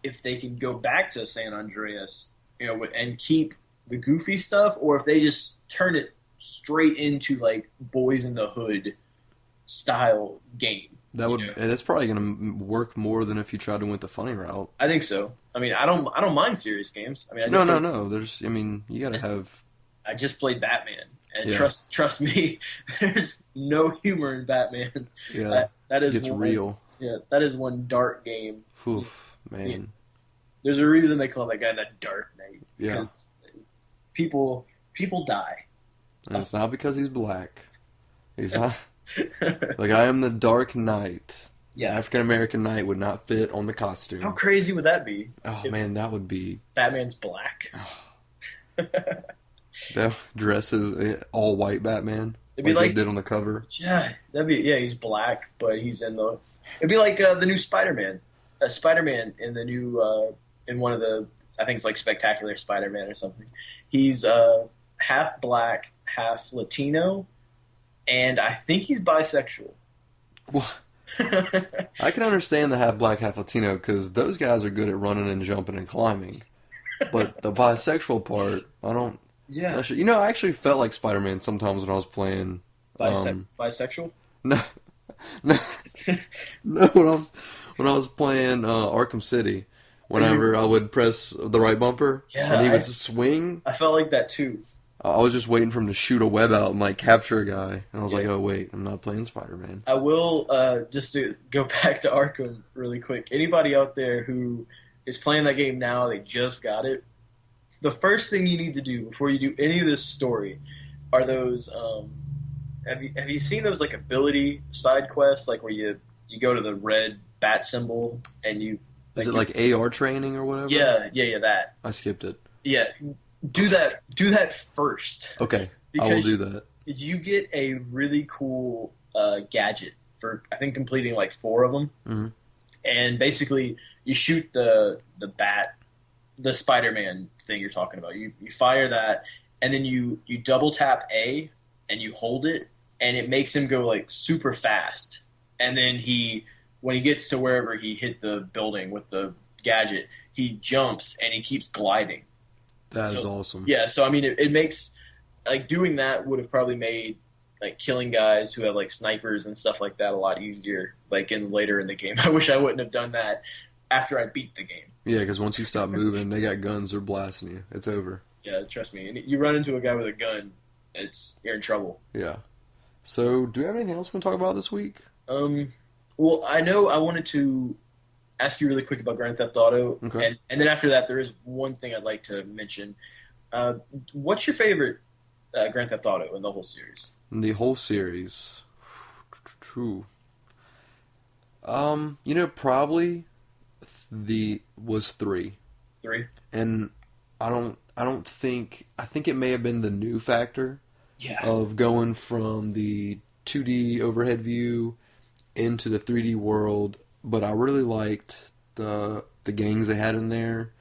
if they can go back to San Andreas, and keep the goofy stuff, or if they just turn it straight into like Boys in the Hood style game. That's probably going to work more than if you tried to went the funny route. I think so. I mean, I don't mind serious games. I mean, No. You got to have. I just played Batman, and Yeah. trust me, there's no humor in Batman. Yeah, that is it's one, real. Yeah, that is one dark game. Oof, man. Yeah. There's a reason they call that guy the Dark Knight. Yeah. Because people die. And it's not because he's black. He's not. Like, I am the Dark Knight. Yeah. African American Knight would not fit on the costume. How crazy would that be? Oh, if man, that would be. Batman's black. That dresses all white Batman. It'd be they like- did on the cover. Yeah, he's black, but he's in the. It'd be like the new Spider-Man. Spider-Man in the new in one of the, I think it's like Spectacular Spider-Man or something. He's half black, half Latino, and I think he's bisexual. What? I can understand the half black, half Latino because those guys are good at running and jumping and climbing. But the bisexual part, I don't. Yeah. I actually felt like Spider-Man sometimes when I was playing. Bisexual? No, no, no. When I was playing Arkham City, whenever I would press the right bumper and he would swing, I felt like that too. I was just waiting for him to shoot a web out and like capture a guy, and I was like, "Oh wait, I'm not playing Spider-Man." I will just to go back to Arkham really quick. Anybody out there who is playing that game now, they just got it. The first thing you need to do before you do any of this story are those. Have you seen those like ability side quests, like where you go to the red bat symbol and you. Is it like AR training or whatever? Yeah, that. I skipped it. Yeah, do that first. Okay, I will Because do that. you get a really cool gadget for, I think, completing like 4 of them. Mm-hmm. And basically, you shoot the bat, the Spider-Man thing you're talking about. You fire that, and then you double tap A, and you hold it, and it makes him go like super fast. and then when he gets to wherever he hit the building with the gadget, he jumps and he keeps gliding. That is So awesome. yeah, so I mean, it makes like doing that would have probably made like killing guys who have like snipers and stuff like that a lot easier. Like later in the game, I wish I wouldn't have done that after I beat the game. Yeah, because once you stop moving, they got guns. They're blasting you. It's over. Yeah, trust me. And you run into a guy with a gun, you're in trouble. Yeah. So, do we have anything else we want to talk about this week? Well, I know I wanted to ask you really quick about Grand Theft Auto, Okay. and then after that, there is one thing I'd like to mention. What's your favorite Grand Theft Auto in the whole series? The whole series. True. Probably was 3. 3? And I think it may have been the new factor Yeah. of going from the 2D overhead view into the 3D world, but I really liked the gangs they had in there,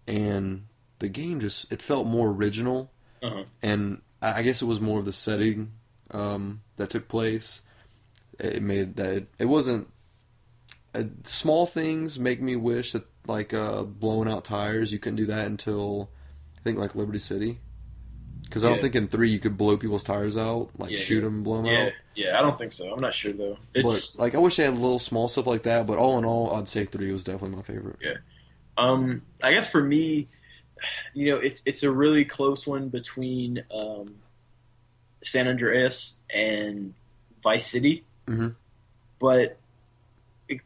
and the game it felt more original, Uh-huh. and I guess it was more of the setting that took place. It made that it wasn't small things make me wish that like blowing out tires, you couldn't do that until I think like Liberty City. Because I don't Yeah. think in 3 you could blow people's tires out, like Yeah, shoot them, blow them Yeah, out. yeah, I don't think so. I'm not sure though. It's But like I wish they had little small stuff like that. But all in all, I'd say 3 was definitely my favorite. yeah. I guess for me, it's a really close one between San Andreas and Vice City, hmm but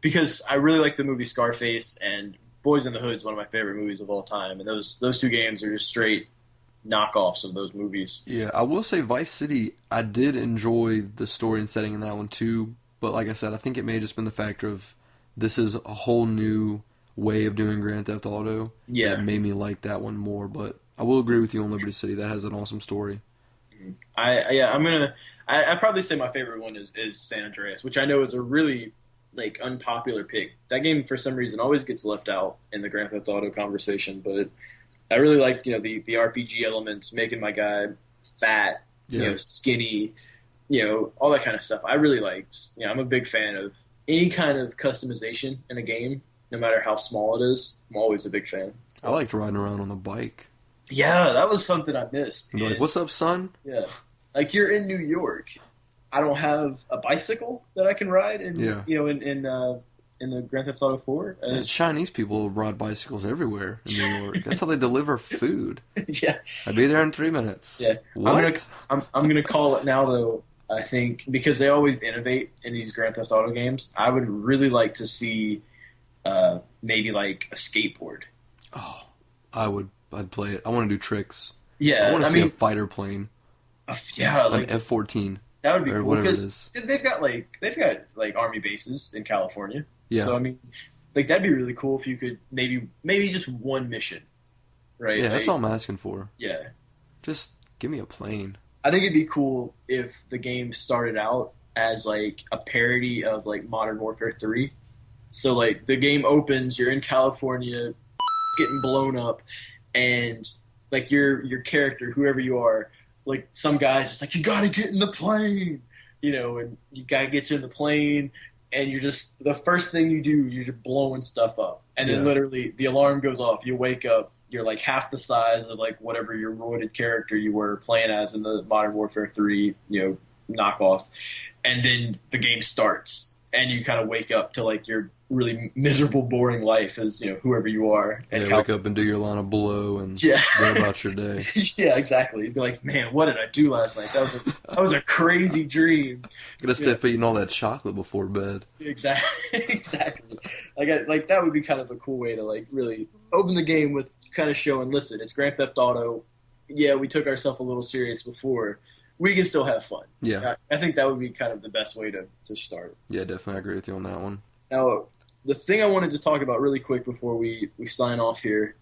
because I really like the movie Scarface and Boys in the Hood is one of my favorite movies of all time, and those two games are just straight knockoffs of those movies. Yeah, I will say Vice City. I did enjoy the story and setting in that one too. But like I said, I think it may have just been the factor of this is a whole new way of doing Grand Theft Auto Yeah. that made me like that one more. But I will agree with you on Liberty City. That has an awesome story. I'd probably say my favorite one is San Andreas, which I know is a really like unpopular pick. That game for some reason always gets left out in the Grand Theft Auto conversation, but I really like the RPG elements, making my guy fat, Yeah. skinny, all that kind of stuff. I really liked. I'm a big fan of any kind of customization in a game, no matter how small it is. I'm always a big fan. I liked riding around on a bike. Yeah, that was something I missed. And be like, man. "What's up, son?" Yeah. Like you're in New York. I don't have a bicycle that I can ride in Yeah. in the Grand Theft Auto 4. And And Chinese people ride bicycles everywhere in New York. That's how they deliver food. yeah. I'd be there in 3 minutes. Yeah. What? I'm gonna call it now though, I think because they always innovate in these Grand Theft Auto games, I would really like to see maybe like a skateboard. Oh, I'd play it. I want to do tricks. Yeah, I want to I see mean, a fighter plane, yeah, an like F-14 that would be or cool whatever it because is. they've got like army bases in California. Yeah. So I mean, like that'd be really cool if you could maybe just one mission, right? Yeah, that's Like, all I'm asking for. Yeah, Just give me a plane. I think it'd be cool if the game started out as like a parody of like Modern Warfare 3. So like the game opens, you're in California, getting blown up, and like your character, whoever you are, like some guy's just like, you gotta get in the plane, and you gotta get you in the plane, and you're just the first thing you do, you're just blowing stuff up, and then Yeah. literally the alarm goes off, you wake up, you're like half the size of like whatever your roided character you were playing as in the Modern Warfare 3, knockoff, and then the game starts, and you kind of wake up to like your really miserable, boring life as whoever you are, and Yeah, how wake up and do your line of blow and yeah. go about your day. Yeah, exactly. You'd be like, man, what did I do last night? That was a crazy dream. Gotta stay up eating all that chocolate before bed. Exactly, exactly. Like that would be kind of a cool way to like really open the game with kind of showing, listen, it's Grand Theft Auto. Yeah, we took ourselves a little serious before. We can still have fun. Yeah, I think that would be kind of the best way to start. yeah, definitely I agree with you on that one. Now, the thing I wanted to talk about really quick before we sign off here,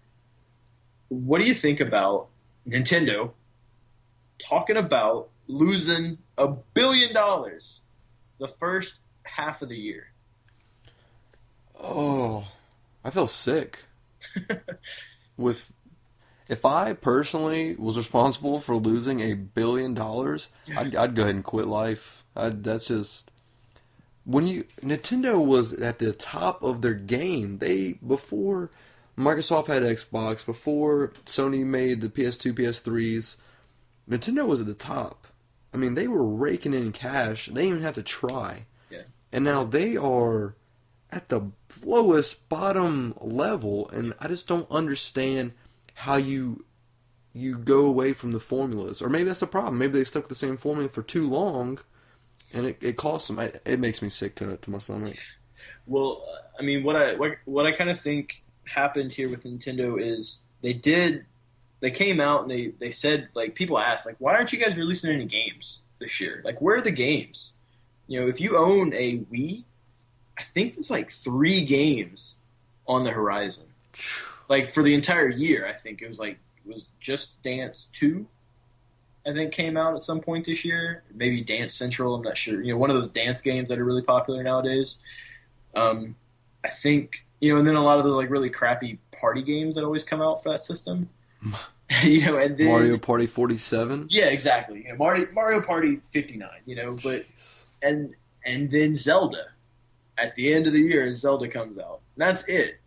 what do you think about Nintendo talking about losing $1 billion the first half of the year? Oh, I feel sick. If I personally was responsible for losing $1 billion, I'd go ahead and quit life. That's just Nintendo was at the top of their game. Before Microsoft had Xbox, before Sony made the PS2, PS3s, Nintendo was at the top. I mean, they were raking in cash. They didn't even have to try. Yeah. And now they are at the lowest bottom level, and I just don't understand how you go away from the formulas. Or maybe that's the problem. Maybe they stuck with the same formula for too long, and it costs them. It makes me sick to my stomach. Well, I mean, what I kind of think happened here with Nintendo is they came out and they said, like, people asked, like, why aren't you guys releasing any games this year? Like, where are the games? You know, if you own a Wii, I think there's like 3 games on the horizon. Like, for the entire year, I think it was Just Dance 2, I think, came out at some point this year. Maybe Dance Central, I'm not sure. You know, one of those dance games that are really popular nowadays. I think, you know, and then a lot of the, like, really crappy party games that always come out for that system. You know, and then Mario Party 47? Yeah, exactly. You know, Mario Party 59, you know, but and then Zelda. At the end of the year, Zelda comes out. That's it.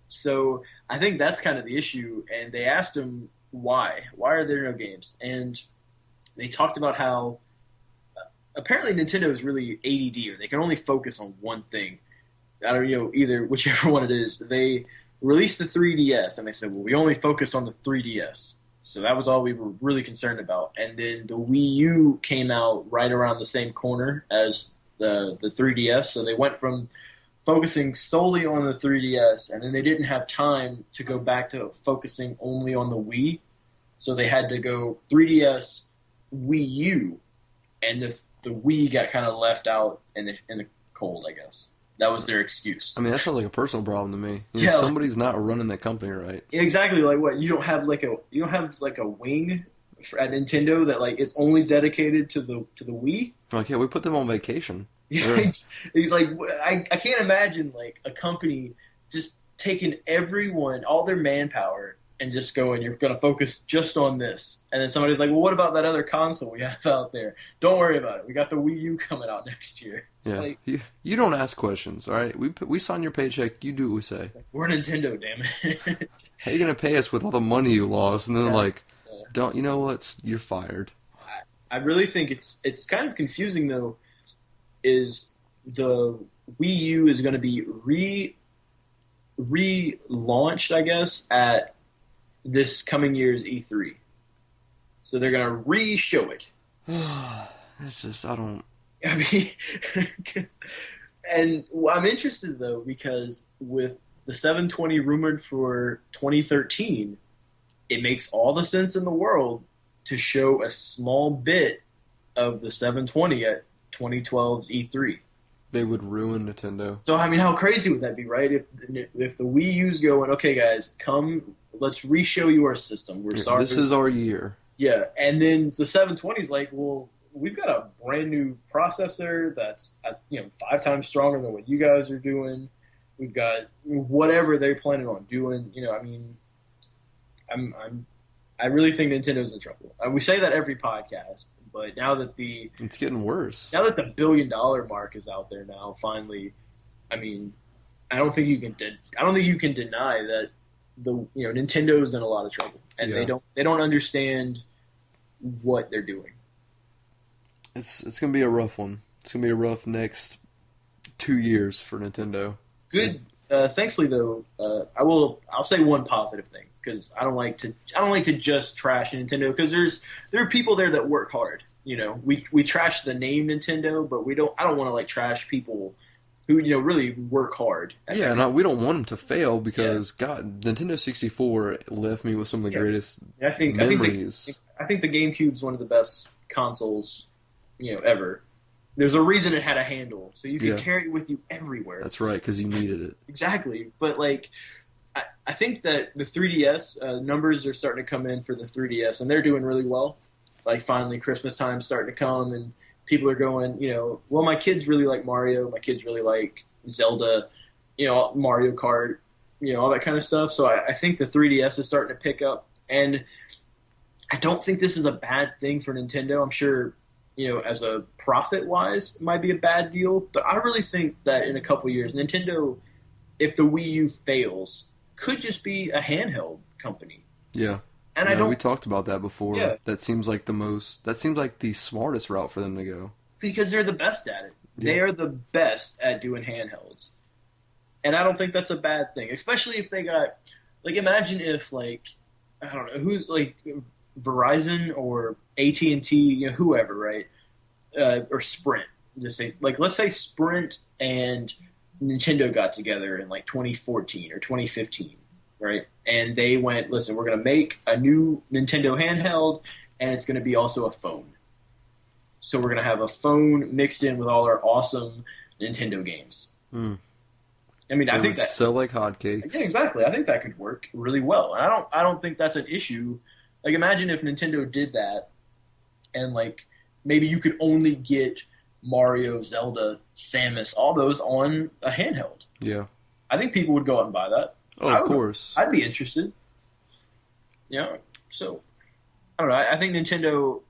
So I think that's kind of the issue. And they asked him why. Why are there no games? And they talked about how apparently Nintendo is really ADD, or they can only focus on one thing. I don't, you know, either whichever one it is. They released the 3DS, and they said, well, we only focused on the 3DS. So that was all we were really concerned about. And then the Wii U came out right around the same corner as the 3DS. So they went from focusing solely on the 3DS, and then they didn't have time to go back to focusing only on the Wii. So they had to go 3DS, Wii U, and the Wii got kind of left out in the cold, I guess. That was their excuse. I mean, that sounds like a personal problem to me. Yeah, somebody's not running that company right. Exactly. Like, what, you don't have like a wing at Nintendo that, like, is only dedicated to the Wii. Like, yeah, we put them on vacation. Yeah, it's like, I can't imagine, like, a company just taking all their manpower and just going, you're going to focus just on this. And then somebody's like, well, what about that other console we have out there? Don't worry about it. We got the Wii U coming out next year. It's like, you don't ask questions, all right? We sign your paycheck. You do what we say. We're Nintendo, damn it. How you going to pay us with all the money you lost? And then, Exactly. you know what? You're fired. I really think it's kind of confusing, though, is the Wii U is going to be relaunched, I guess, at this coming year's E3. So they're going to re-show it. It's just, I don't... I mean, and I'm interested, though, because with the 720 rumored for 2013, it makes all the sense in the world to show a small bit of the 720 at 2012's E3. They would ruin Nintendo. So, I mean, how crazy would that be, right? If the Wii U's going, okay, guys, come, let's re-show you our system. We're sorry. This is our year. Yeah, and then the 720's like, well, we've got a brand new processor that's 5 times stronger than what you guys are doing. We've got whatever they're planning on doing. You know, I mean, I really think Nintendo's in trouble. We say that every podcast, but now that it's getting worse. Now that the $1 billion mark is out there now, finally, I mean, I don't think you can deny that Nintendo's in a lot of trouble, and they don't understand what they're doing. It's gonna be a rough one. It's gonna be a rough next 2 years for Nintendo. Good. Thankfully, though, I'll say one positive thing, because I don't like to just trash Nintendo, because there are people there that work hard. You know, we trash the name Nintendo, but I don't want to, like, trash people who really work hard. Yeah, and we don't want them to fail, because God, Nintendo 64 left me with some of the greatest memories. I think the GameCube's one of the best consoles, ever. There's a reason it had a handle, so you could carry it with you everywhere. That's right, because you needed it. Exactly, but I think that the 3DS numbers are starting to come in for the 3DS, and they're doing really well. Like, finally, Christmas time's starting to come, and people are going, well, my kids really like Mario, my kids really like Zelda, Mario Kart, all that kind of stuff. So I think the 3DS is starting to pick up, and I don't think this is a bad thing for Nintendo. I'm sure as a profit wise, it might be a bad deal. But I really think that in a couple years, Nintendo, if the Wii U fails, could just be a handheld company. Yeah. And I Yeah, we don't, talked about that before. yeah, That seems like the smartest route for them to go. because they're the best at it. Yeah. They are the best at doing handhelds. And I don't think that's a bad thing, especially if they got, like, imagine if, like, I don't know, who's, like, Verizon or AT&T, whoever, right? Or Sprint. Just say, like, let's say Sprint and Nintendo got together in, like, 2014 or 2015, right? And they went, listen, we're going to make a new Nintendo handheld, and it's going to be also a phone. So we're going to have a phone mixed in with all our awesome Nintendo games. Mm. I mean, I They think would that sell like hotcakes. yeah, exactly. I think that could work really well. And I don't think that's an issue. Like, imagine if Nintendo did that, and like maybe you could only get Mario, Zelda, Samus, all those on a handheld. Yeah. I think people would go out and buy that. Oh, I of would- course. I'd be interested. So I don't know. I think Nintendo,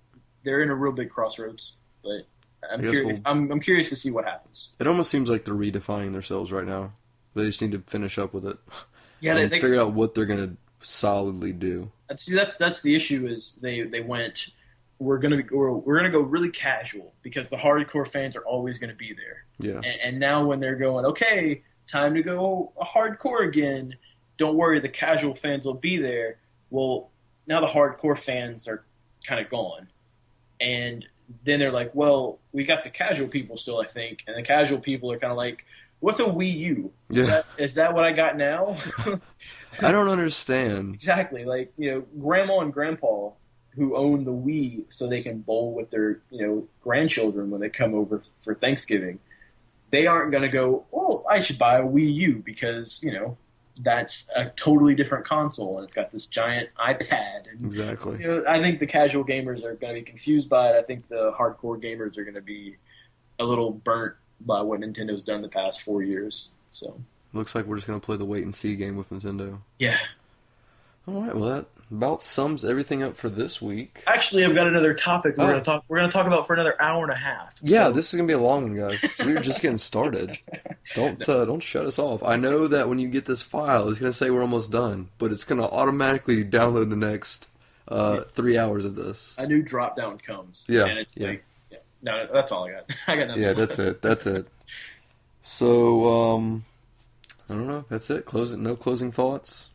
they're in a real big crossroads, but I'm I guess curious. we'll- I'm curious to see what happens. It almost seems like they're redefining themselves right now. They just need to finish up with it Yeah, and they figure out what they're gonna solidly do. see that's the issue is they went we're gonna go really casual because the hardcore fans are always gonna be there. Yeah. And now when they're going, okay, time to go hardcore again, don't worry, the casual fans will be there. Well, now the hardcore fans are kind of gone. And then they're like, well, we got the casual people still, I think. And the casual people are kind of like, what's a Wii U? Yeah. Is that what I got now? I don't understand. Exactly. Like, grandma and grandpa who own the Wii so they can bowl with their, grandchildren when they come over for Thanksgiving. They aren't going to go, oh, I should buy a Wii U because, that's a totally different console and it's got this giant iPad. And, Exactly. I think the casual gamers are going to be confused by it. I think the hardcore gamers are going to be a little burnt by what Nintendo's done the past 4 years. So, Looks like we're just gonna play the wait and see game with Nintendo. yeah. All right. Well, that about sums everything up for this week. Actually, I've got another topic Oh. we're gonna talk about for another hour and a half. Yeah, So- this is gonna be a long one, guys. We're just getting started. Don't shut us off. I know that when you get this file, it's gonna say we're almost done, but it's gonna automatically download the next 3 hours of this. a new drop down comes. Yeah, And it's yeah. like, yeah. No, that's all I got. I got nothing. Yeah, that's it. That's it. So, I don't know. That's it. No closing thoughts.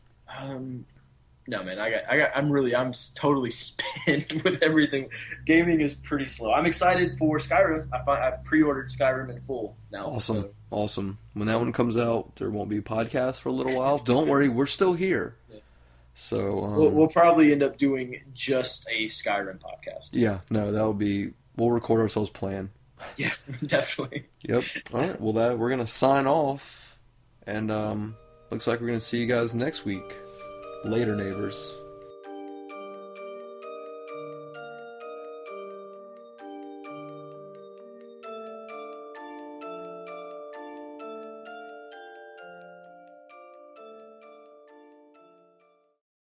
No, man. I'm totally spent with everything. Gaming is pretty slow. I'm excited for Skyrim. I pre-ordered Skyrim in full now. Awesome. So, Awesome. When that one comes out, there won't be a podcast for a little while. Don't worry, we're still here. Yeah. So, we'll probably end up doing just a Skyrim podcast. yeah, no, we'll record ourselves playing. Yeah, definitely. Yep. All right. Well, we're gonna sign off, and looks like we're gonna see you guys next week. Later, neighbors.